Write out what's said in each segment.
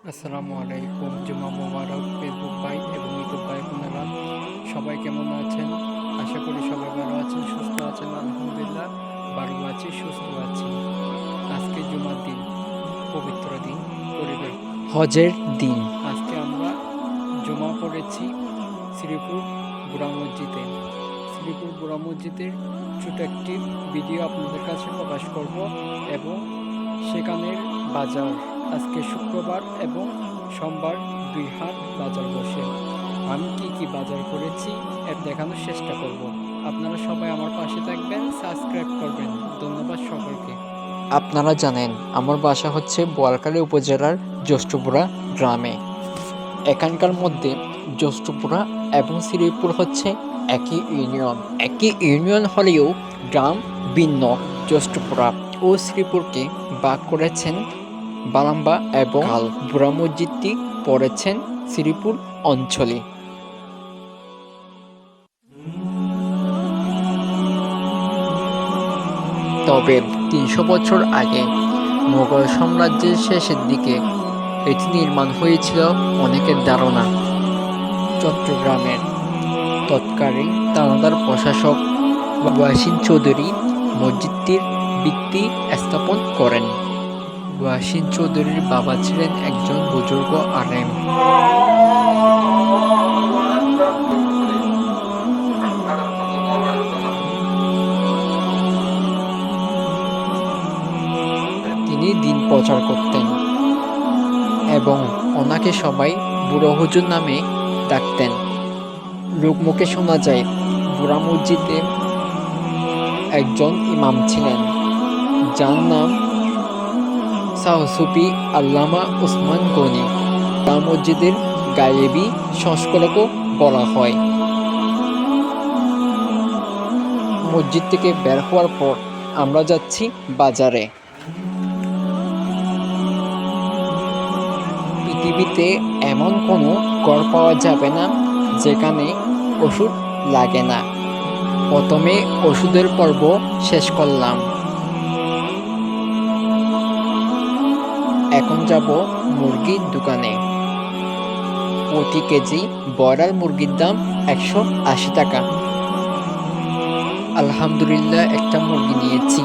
আসসালামু আলাইকুম। জুমা মোবারক ফেসবুক ভাই এবং ইউটিউব ভাই বোনেরা, সবাই কেমন আছেন? আশা করি সবাই ভালো আছেন, সুস্থ আছেন। আলহামদুলিল্লাহ ভালো আছি, সুস্থ আছি। আজকে জুমার দিন, পবিত্র দিন, পরিবার হজের দিন। আজকে আমরা জমা পড়েছি শ্রীপুর বুড়া মসজিদে। শ্রীপুর বুড়া মসজিদের ছোট একটি ভিডিও আপনাদের কাছে প্রকাশ করব এবং সেখানের বাজার। আজকে শুক্রবার এবং সোমবার 2 হাট বাজার বসে। আমি কি বাজার করেছি এর দেখানোর চেষ্টা করব। আপনারা সবাই আমার পাশে থাকবেন, সাবস্ক্রাইব করবেন। ধন্যবাদ সকলকে। আপনারা জানেন আমার বাসা হচ্ছে বোয়ালখালী উপজেলার জ্যৈষ্ঠপুরা গ্রামে। এখানকার মধ্যে জ্যৈষ্ঠপুরা এবং শ্রীপুর হচ্ছে একই ইউনিয়ন হলেও গ্রাম ভিন্ন। জ্যৈষ্ঠপুরা ও শ্রীপুরকে ভাগ করেছেন বালাম্বা এবং খাল। বুড়া মসজিদটি পড়েছেন শ্রীপুর অঞ্চলে। তবে 300 বছর আগে মোগল সাম্রাজ্যের শেষের দিকে এটি নির্মাণ হয়েছিল অনেকের ধারণা। চট্টগ্রামের তৎকালীন দানাদার প্রশাসক ওয়াসিম চৌধুরী মসজিদটির ভিত্তি স্থাপন করেন। ওয়াসিম চৌধুরীর বাবা ছিলেন একজন বুজুর্গ আলেম। তিনি দিন প্রচার করতেন এবং ওনাকে সবাই বুড়ো হুজুর নামে ডাকতেন। লোকমুখে শোনা যায় বুড়া মসজিদে একজন ইমাম ছিলেন যার নাম সাহসুফি আল্লামা উসমান গনি। বুড়া মসজিদের গায়েবী সংস্কারকও বলা হয়। মসজিদ থেকে বের হওয়ার পর আমরা যাচ্ছি বাজারে। পৃথিবীতে এমন কোনো ঘর পাওয়া যাবে না যেখানে ওষুধ লাগে না। প্রথমে ওষুধের পর্ব শেষ করলাম। এখন যাব মুরগির দোকানে। প্রতি কেজি ব্রয়লার মুরগির দাম 180 টাকা। আলহামদুলিল্লাহ একটা মুরগি নিয়েছি।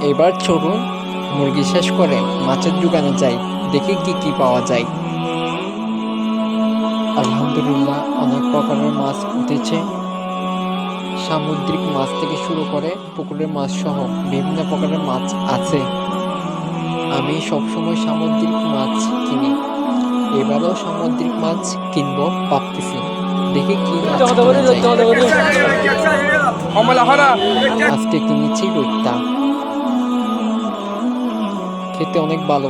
এবার চলুন মুরগি শেষ করে মাছের দোকানে যাই, দেখি কি পাওয়া যায়। আলহামদুলিল্লাহ অনেক প্রকারের মাছ উঠেছে। সামুদ্রিক মাছ থেকে শুরু করে পুকুরের মাছ সহ বিভিন্ন প্রকারের মাছ আছে। আমি সবসময় সামুদ্রিক মাছ কিনি, এবারও সামুদ্রিক মাছ কিনবো ভাবতেছি। দেখি কি মাছ কেনা যায়। আজকে কিনেছি রুইটা। খেতে অনেক ভালো,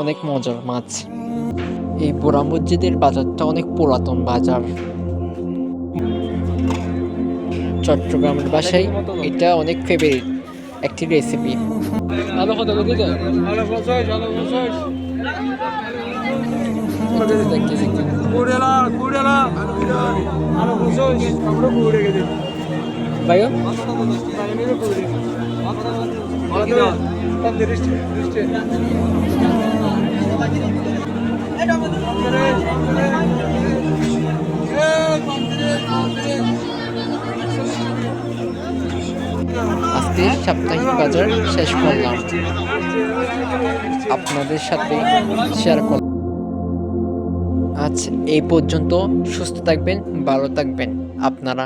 অনেক মজার মাছ। এই বুড়া মসজিদের বাজারটা অনেক পুরাতন বাজার। চট্টগ্রামের বাসায় এটা অনেক ফেভারিট একটি রেসিপি। আজকে সাপ্তাহিক বাজার শেষ করলাম, আপনাদের সাথে শেয়ার করলাম। আজ এই পর্যন্ত। সুস্থ থাকবেন, ভালো থাকবেন আপনারা।